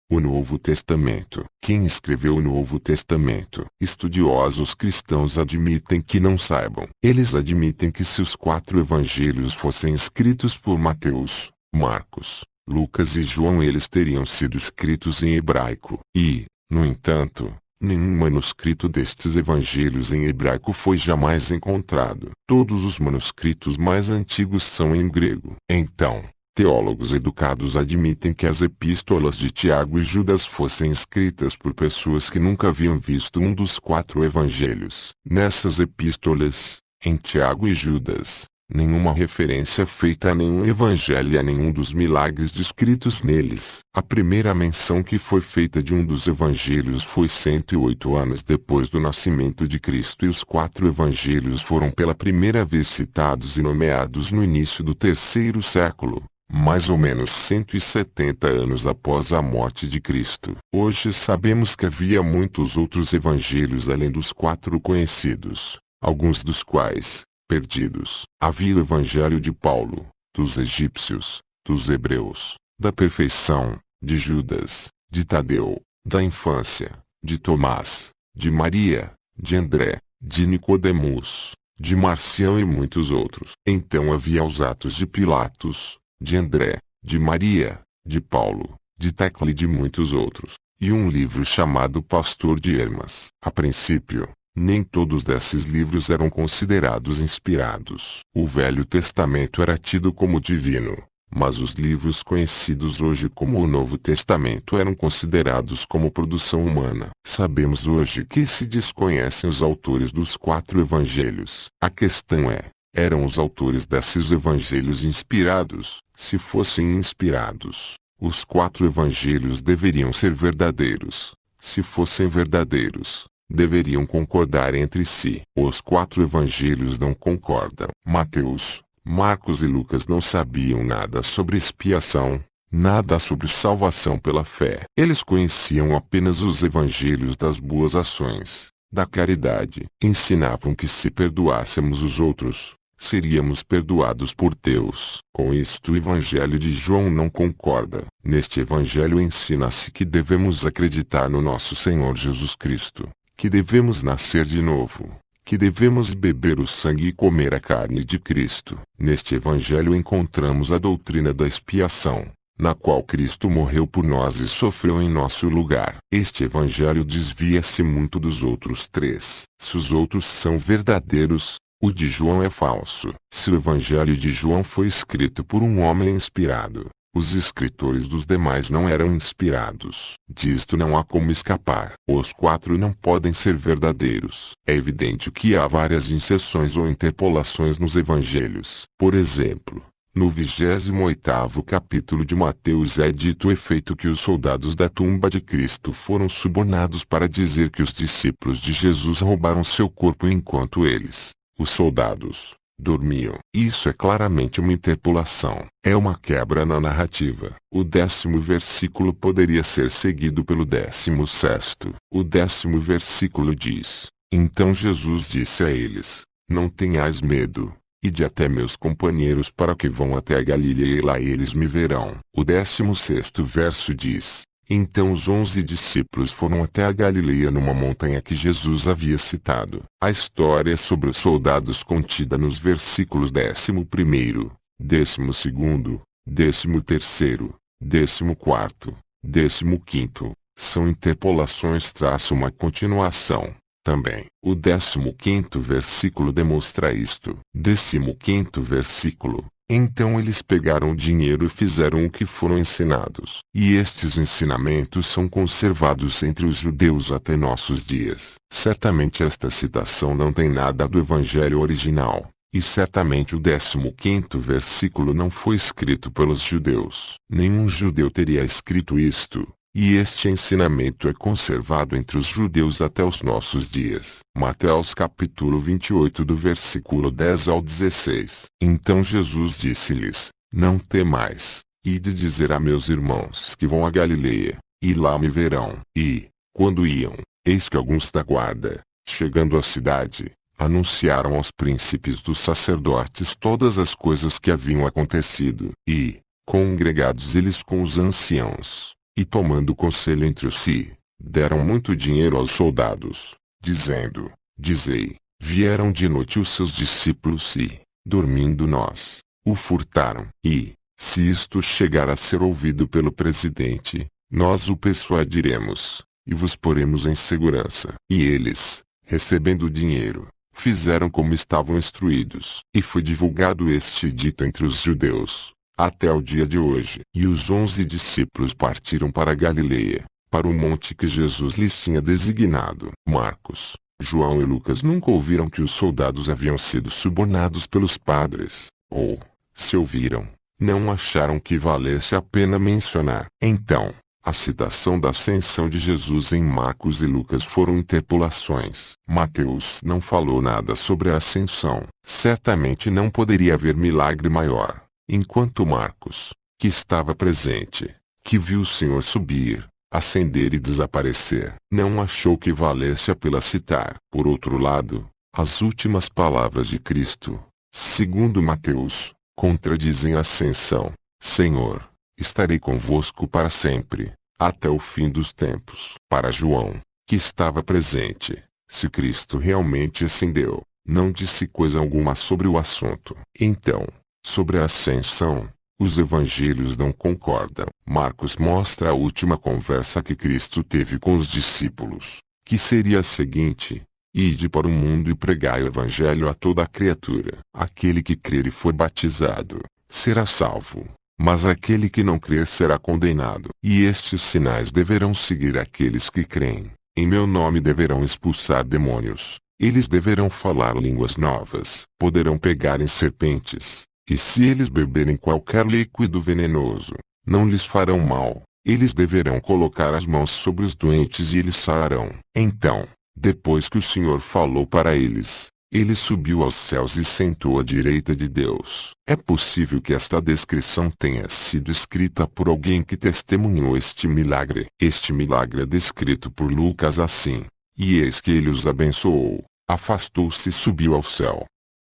O Novo Testamento. Quem escreveu o Novo Testamento? Estudiosos cristãos admitem que não saibam. Eles admitem que se os 4 evangelhos fossem escritos por Mateus, Marcos, Lucas e João, eles teriam sido escritos em hebraico. E, no entanto, nenhum manuscrito destes evangelhos em hebraico foi jamais encontrado. Todos os manuscritos mais antigos são em grego. Então, teólogos educados admitem que as epístolas de Tiago e Judas fossem escritas por pessoas que nunca haviam visto um dos 4 evangelhos. Nessas epístolas, em Tiago e Judas, nenhuma referência feita a nenhum evangelho e a nenhum dos milagres descritos neles. A primeira menção que foi feita de um dos evangelhos foi 108 anos depois do nascimento de Cristo, e os 4 evangelhos foram pela primeira vez citados e nomeados no início do 3º século, mais ou menos 170 anos após a morte de Cristo. Hoje sabemos que havia muitos outros evangelhos além dos 4 conhecidos, alguns dos quais perdidos. Havia o evangelho de Paulo, dos egípcios, dos hebreus, da perfeição, de Judas, de Tadeu, da infância, de Tomás, de Maria, de André, de Nicodemos, de Marcião e muitos outros. Então havia os Atos de Pilatos, de André, de Maria, de Paulo, de Tecla e de muitos outros, e um livro chamado Pastor de Hermas. A princípio, nem todos desses livros eram considerados inspirados. O Velho Testamento era tido como divino, mas os livros conhecidos hoje como o Novo Testamento eram considerados como produção humana. Sabemos hoje que se desconhecem os autores dos 4 evangelhos. A questão é: eram os autores desses evangelhos inspirados? Se fossem inspirados, os 4 evangelhos deveriam ser verdadeiros. Se fossem verdadeiros, deveriam concordar entre si. Os 4 evangelhos não concordam. Mateus, Marcos e Lucas não sabiam nada sobre expiação, nada sobre salvação pela fé. Eles conheciam apenas os evangelhos das boas ações, da caridade. Ensinavam que se perdoássemos os outros, seríamos perdoados por Deus. Com isto o Evangelho de João não concorda. Neste Evangelho ensina-se que devemos acreditar no nosso Senhor Jesus Cristo, que devemos nascer de novo, que devemos beber o sangue e comer a carne de Cristo. Neste Evangelho encontramos a doutrina da expiação, na qual Cristo morreu por nós e sofreu em nosso lugar. Este Evangelho desvia-se muito dos outros 3. Se os outros são verdadeiros, o de João é falso. Se o Evangelho de João foi escrito por um homem inspirado, os escritores dos demais não eram inspirados. Disto não há como escapar. Os 4 não podem ser verdadeiros. É evidente que há várias inserções ou interpolações nos evangelhos. Por exemplo, no 28º capítulo de Mateus é dito o efeito que os soldados da tumba de Cristo foram subornados para dizer que os discípulos de Jesus roubaram seu corpo enquanto eles, os soldados, dormiam. Isso é claramente uma interpolação. É uma quebra na narrativa. O 10º versículo poderia ser seguido pelo 16º. O 10º versículo diz: Então Jesus disse a eles: Não tenhais medo, ide até meus companheiros para que vão até a Galileia e lá eles me verão. O 16º verso diz: Então os 11 discípulos foram até a Galileia numa montanha que Jesus havia citado. A história sobre os soldados contida nos versículos 11º, 12º, 13º, 14º, 15º, são interpolações traço uma continuação. Também, o 15º versículo demonstra isto. 15º versículo: Então eles pegaram o dinheiro e fizeram o que foram ensinados. E estes ensinamentos são conservados entre os judeus até nossos dias. Certamente esta citação não tem nada do evangelho original, e certamente o 15º versículo não foi escrito pelos judeus. Nenhum judeu teria escrito isto. E este ensinamento é conservado entre os judeus até os nossos dias. Mateus capítulo 28 do versículo 10 ao 16. Então Jesus disse-lhes: Não temais, ide dizer a meus irmãos que vão a Galileia, e lá me verão. E, quando iam, eis que alguns da guarda, chegando à cidade, anunciaram aos príncipes dos sacerdotes todas as coisas que haviam acontecido. E, congregados eles com os anciãos, E tomando conselho entre si, deram muito dinheiro aos soldados, dizendo: Dizei, vieram de noite os seus discípulos e, dormindo nós, o furtaram. E, se isto chegar a ser ouvido pelo presidente, nós o persuadiremos, e vos poremos em segurança. E eles, recebendo o dinheiro, fizeram como estavam instruídos. E foi divulgado este dito entre os judeus, até o dia de hoje. E os 11 discípulos partiram para a Galileia, para o monte que Jesus lhes tinha designado. Marcos, João e Lucas nunca ouviram que os soldados haviam sido subornados pelos padres, ou, se ouviram, não acharam que valesse a pena mencionar. Então, a citação da ascensão de Jesus em Marcos e Lucas foram interpolações. Mateus não falou nada sobre a ascensão. Certamente não poderia haver milagre maior. Enquanto Marcos, que estava presente, que viu o Senhor subir, ascender e desaparecer, não achou que valesse a pena citar. Por outro lado, as últimas palavras de Cristo, segundo Mateus, contradizem a ascensão. Senhor, estarei convosco para sempre, até o fim dos tempos. Para João, que estava presente, se Cristo realmente ascendeu, não disse coisa alguma sobre o assunto. Então, sobre a ascensão, os evangelhos não concordam. Marcos mostra a última conversa que Cristo teve com os discípulos, que seria a seguinte: Ide para o mundo e pregai o evangelho a toda a criatura. Aquele que crer e for batizado, será salvo, mas aquele que não crer será condenado. E estes sinais deverão seguir aqueles que creem. Em meu nome deverão expulsar demônios, eles deverão falar línguas novas, poderão pegar em serpentes, e se eles beberem qualquer líquido venenoso, não lhes farão mal. Eles deverão colocar as mãos sobre os doentes e eles sararão. Então, depois que o Senhor falou para eles, ele subiu aos céus e sentou à direita de Deus. É possível que esta descrição tenha sido escrita por alguém que testemunhou este milagre. Este milagre é descrito por Lucas assim: E eis que ele os abençoou, afastou-se e subiu ao céu.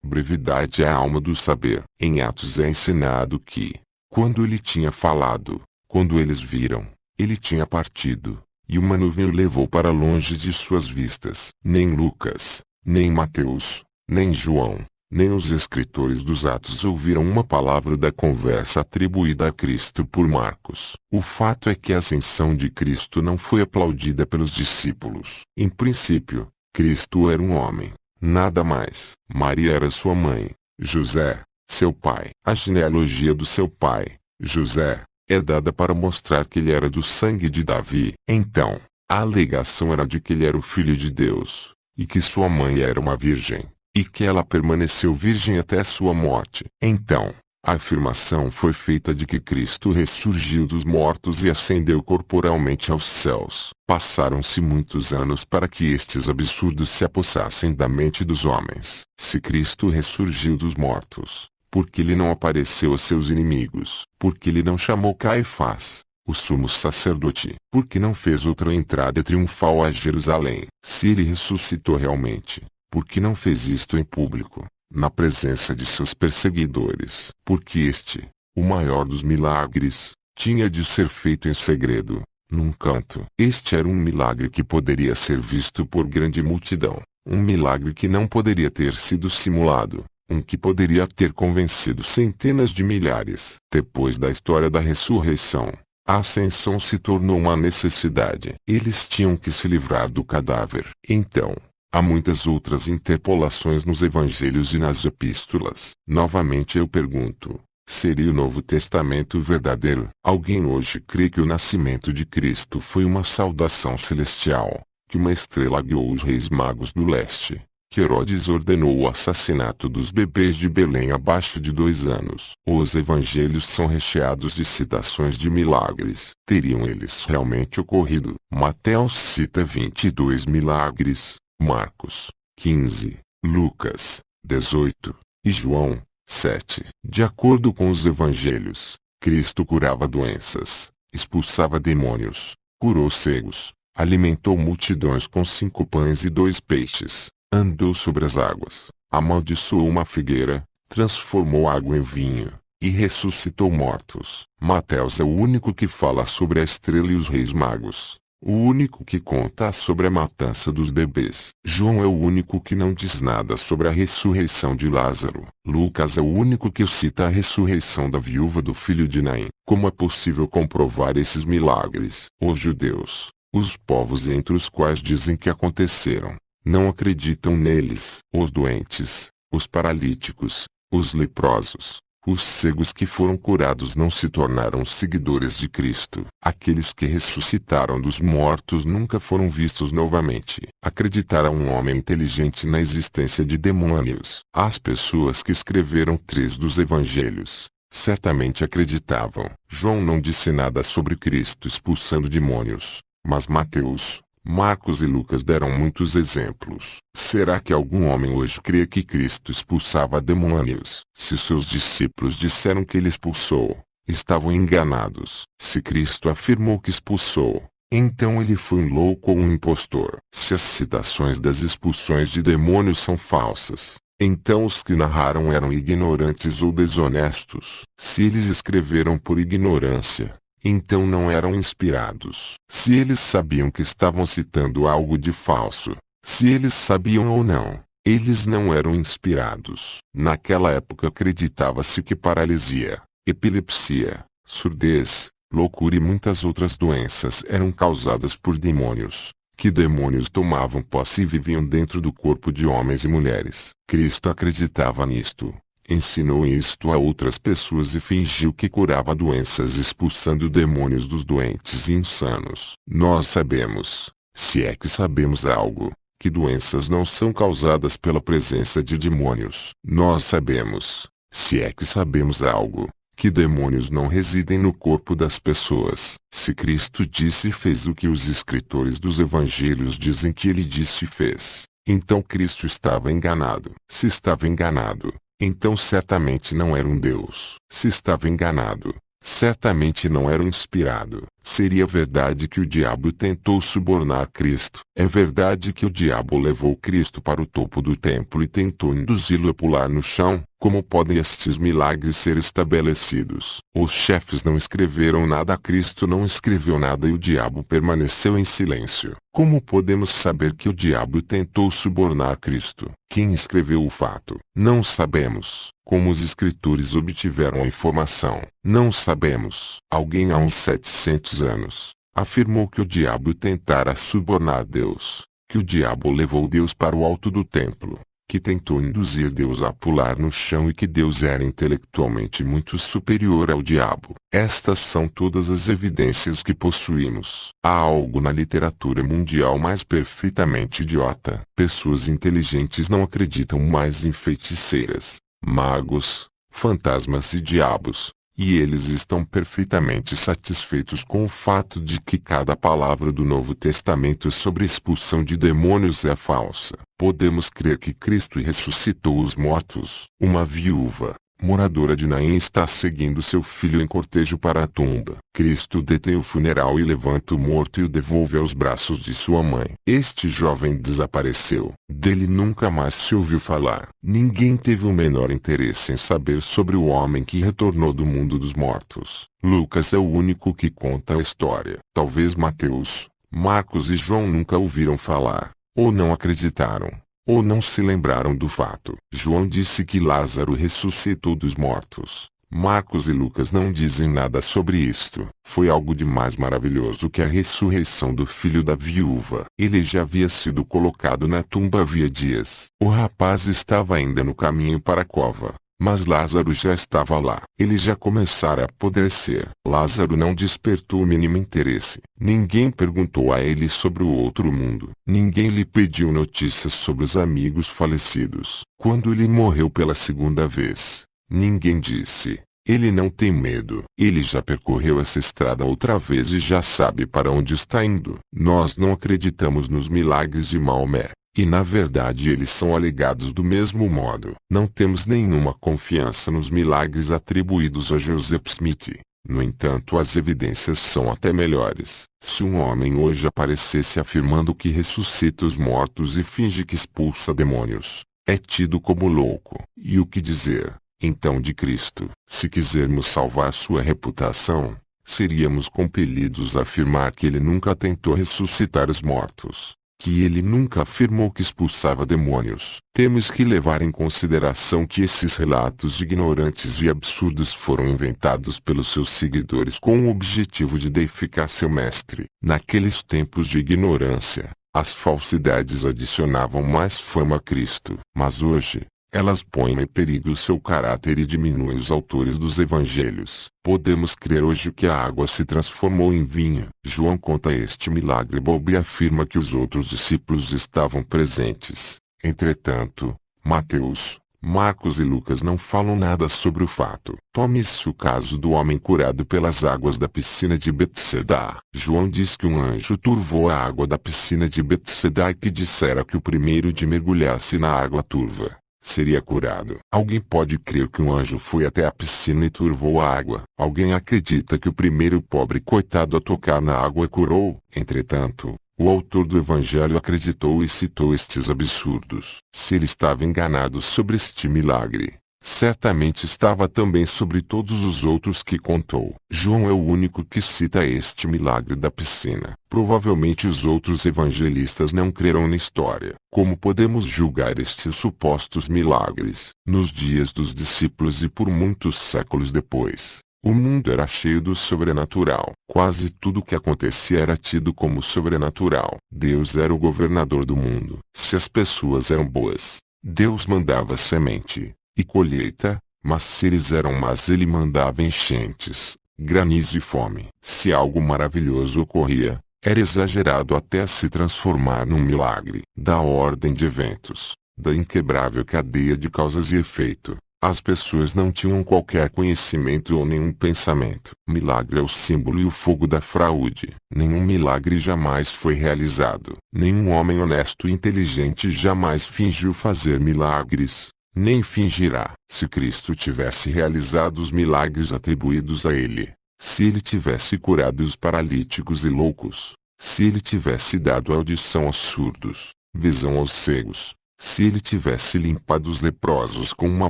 Brevidade é a alma do saber. Em Atos é ensinado que, quando ele tinha falado, quando eles viram, ele tinha partido, e uma nuvem o levou para longe de suas vistas. Nem Lucas, nem Mateus, nem João, nem os escritores dos Atos ouviram uma palavra da conversa atribuída a Cristo por Marcos. O fato é que a ascensão de Cristo não foi aplaudida pelos discípulos. Em princípio, Cristo era um homem, nada mais. Maria era sua mãe, José, seu pai. A genealogia do seu pai, José, é dada para mostrar que ele era do sangue de Davi. Então, a alegação era de que ele era o Filho de Deus, e que sua mãe era uma virgem, e que ela permaneceu virgem até sua morte. Então, a afirmação foi feita de que Cristo ressurgiu dos mortos e ascendeu corporalmente aos céus. Passaram-se muitos anos para que estes absurdos se apossassem da mente dos homens. Se Cristo ressurgiu dos mortos, por que ele não apareceu a seus inimigos? Por que ele não chamou Caifás, o sumo sacerdote? Por que não fez outra entrada triunfal a Jerusalém? Se ele ressuscitou realmente, por que não fez isto em público, na presença de seus perseguidores? Porque este, o maior dos milagres, tinha de ser feito em segredo, num canto. Este era um milagre que poderia ser visto por grande multidão, um milagre que não poderia ter sido simulado, um que poderia ter convencido centenas de milhares. Depois da história da ressurreição, a ascensão se tornou uma necessidade. Eles tinham que se livrar do cadáver. Então, há muitas outras interpolações nos evangelhos e nas epístolas. Novamente eu pergunto: seria o Novo Testamento verdadeiro? Alguém hoje crê que o nascimento de Cristo foi uma saudação celestial, que uma estrela guiou os reis magos do leste, que Herodes ordenou o assassinato dos bebês de Belém abaixo de 2 anos. Os evangelhos são recheados de citações de milagres. Teriam eles realmente ocorrido? Mateus cita 22 milagres, Marcos, 15, Lucas, 18, e João, 7. De acordo com os evangelhos, Cristo curava doenças, expulsava demônios, curou cegos, alimentou multidões com 5 pães e 2 peixes, andou sobre as águas, amaldiçoou uma figueira, transformou água em vinho, e ressuscitou mortos. Mateus é o único que fala sobre a estrela e os reis magos. O único que conta sobre a matança dos bebês. João é o único que não diz nada sobre a ressurreição de Lázaro. Lucas é o único que cita a ressurreição da viúva do filho de Naim. Como é possível comprovar esses milagres? Os judeus, os povos entre os quais dizem que aconteceram, não acreditam neles. Os doentes, os paralíticos, os leprosos, os cegos que foram curados não se tornaram seguidores de Cristo. Aqueles que ressuscitaram dos mortos nunca foram vistos novamente. Acreditar a um homem inteligente na existência de demônios. As pessoas que escreveram 3 dos evangelhos certamente acreditavam. João não disse nada sobre Cristo expulsando demônios, mas Mateus, Marcos e Lucas deram muitos exemplos. Será que algum homem hoje crê que Cristo expulsava demônios? Se seus discípulos disseram que ele expulsou, estavam enganados. Se Cristo afirmou que expulsou, então ele foi um louco ou um impostor. Se as citações das expulsões de demônios são falsas, então os que narraram eram ignorantes ou desonestos. Se eles escreveram por ignorância, então não eram inspirados. Se eles sabiam que estavam citando algo de falso, se eles sabiam ou não, eles não eram inspirados. Naquela época acreditava-se que paralisia, epilepsia, surdez, loucura e muitas outras doenças eram causadas por demônios, que demônios tomavam posse e viviam dentro do corpo de homens e mulheres. Cristo acreditava nisto. Ensinou isto a outras pessoas e fingiu que curava doenças expulsando demônios dos doentes e insanos. Nós sabemos, se é que sabemos algo, que doenças não são causadas pela presença de demônios. Nós sabemos, se é que sabemos algo, que demônios não residem no corpo das pessoas. Se Cristo disse e fez o que os escritores dos evangelhos dizem que ele disse e fez, então Cristo estava enganado. Se estava enganado, então certamente não era um Deus. Se estava enganado, certamente não era um inspirado. Seria verdade que o diabo tentou subornar Cristo. É verdade que o diabo levou Cristo para o topo do templo e tentou induzi-lo a pular no chão. Como podem estes milagres ser estabelecidos? Os chefes não escreveram nada, Cristo não escreveu nada e o diabo permaneceu em silêncio. Como podemos saber que o diabo tentou subornar Cristo? Quem escreveu o fato? Não sabemos. Como os escritores obtiveram a informação? Não sabemos. Alguém há uns 700 anos afirmou que o diabo tentara subornar Deus, que o diabo levou Deus para o alto do templo, que tentou induzir Deus a pular no chão e que Deus era intelectualmente muito superior ao diabo. Estas são todas as evidências que possuímos. Há algo na literatura mundial mais perfeitamente idiota. Pessoas inteligentes não acreditam mais em feiticeiras, magos, fantasmas e diabos. E eles estão perfeitamente satisfeitos com o fato de que cada palavra do Novo Testamento sobre expulsão de demônios é falsa. Podemos crer que Cristo ressuscitou os mortos. Uma viúva, moradora de Naim, está seguindo seu filho em cortejo para a tumba. Cristo detém o funeral e levanta o morto e o devolve aos braços de sua mãe. Este jovem desapareceu. Dele nunca mais se ouviu falar. Ninguém teve o menor interesse em saber sobre o homem que retornou do mundo dos mortos. Lucas é o único que conta a história. Talvez Mateus, Marcos e João nunca ouviram falar, ou não acreditaram, ou não se lembraram do fato. João disse que Lázaro ressuscitou dos mortos. Marcos e Lucas não dizem nada sobre isto. Foi algo de mais maravilhoso que a ressurreição do filho da viúva. Ele já havia sido colocado na tumba havia dias. O rapaz estava ainda no caminho para a cova, mas Lázaro já estava lá. Ele já começara a apodrecer. Lázaro não despertou o mínimo interesse. Ninguém perguntou a ele sobre o outro mundo. Ninguém lhe pediu notícias sobre os amigos falecidos. Quando ele morreu pela segunda vez, ninguém disse: ele não tem medo. Ele já percorreu essa estrada outra vez e já sabe para onde está indo. Nós não acreditamos nos milagres de Maomé. E na verdade eles são alegados do mesmo modo. Não temos nenhuma confiança nos milagres atribuídos a Joseph Smith. No entanto, as evidências são até melhores. Se um homem hoje aparecesse afirmando que ressuscita os mortos e finge que expulsa demônios, é tido como louco. E o que dizer? então de Cristo. Se quisermos salvar sua reputação, seríamos compelidos a afirmar que ele nunca tentou ressuscitar os mortos, que ele nunca afirmou que expulsava demônios. Temos que levar em consideração que esses relatos ignorantes e absurdos foram inventados pelos seus seguidores com o objetivo de deificar seu mestre. Naqueles tempos de ignorância, as falsidades adicionavam mais fama a Cristo. Mas hoje, elas põem em perigo seu caráter e diminuem os autores dos evangelhos. Podemos crer hoje que a água se transformou em vinho. João conta este milagre bobo e afirma que os outros discípulos estavam presentes. Entretanto, Mateus, Marcos e Lucas não falam nada sobre o fato. Tome-se o caso do homem curado pelas águas da piscina de Betseda. João diz que um anjo turvou a água da piscina de Betseda e que dissera que o primeiro de mergulhasse na água turva seria curado. Alguém pode crer que um anjo foi até a piscina e turvou a água. Alguém acredita que o primeiro pobre coitado a tocar na água curou. Entretanto, o autor do evangelho acreditou e citou estes absurdos. Se ele estava enganado sobre este milagre, certamente estava também sobre todos os outros que contou. João é o único que cita este milagre da piscina. Provavelmente os outros evangelistas não crerão na história. Como podemos julgar estes supostos milagres? Nos dias dos discípulos e por muitos séculos depois, o mundo era cheio do sobrenatural. Quase tudo o que acontecia era tido como sobrenatural. Deus era o governador do mundo. Se as pessoas eram boas, Deus mandava semente e colheita, mas se eles eram más, ele mandava enchentes, granizo e fome. Se algo maravilhoso ocorria, era exagerado até se transformar num milagre. Da ordem de eventos, da inquebrável cadeia de causas e efeito, as pessoas não tinham qualquer conhecimento ou nenhum pensamento. Milagre é o símbolo e o fogo da fraude. Nenhum milagre jamais foi realizado. Nenhum homem honesto e inteligente jamais fingiu fazer milagres, nem fingirá. Se Cristo tivesse realizado os milagres atribuídos a ele, se ele tivesse curado os paralíticos e loucos, se ele tivesse dado audição aos surdos, visão aos cegos, se ele tivesse limpado os leprosos com uma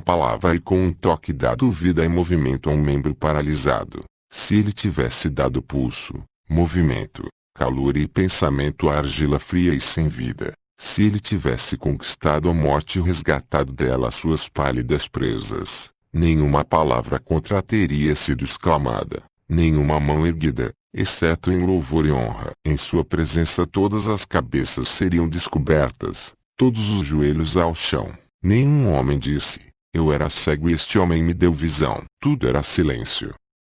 palavra e com um toque dado vida e movimento a um membro paralisado, se ele tivesse dado pulso, movimento, calor e pensamento à argila fria e sem vida, se ele tivesse conquistado a morte e resgatado dela suas pálidas presas, nenhuma palavra contra teria sido exclamada, nenhuma mão erguida, exceto em louvor e honra. Em sua presença todas as cabeças seriam descobertas, todos os joelhos ao chão. Nenhum homem disse: eu era cego e este homem me deu visão. Tudo era silêncio.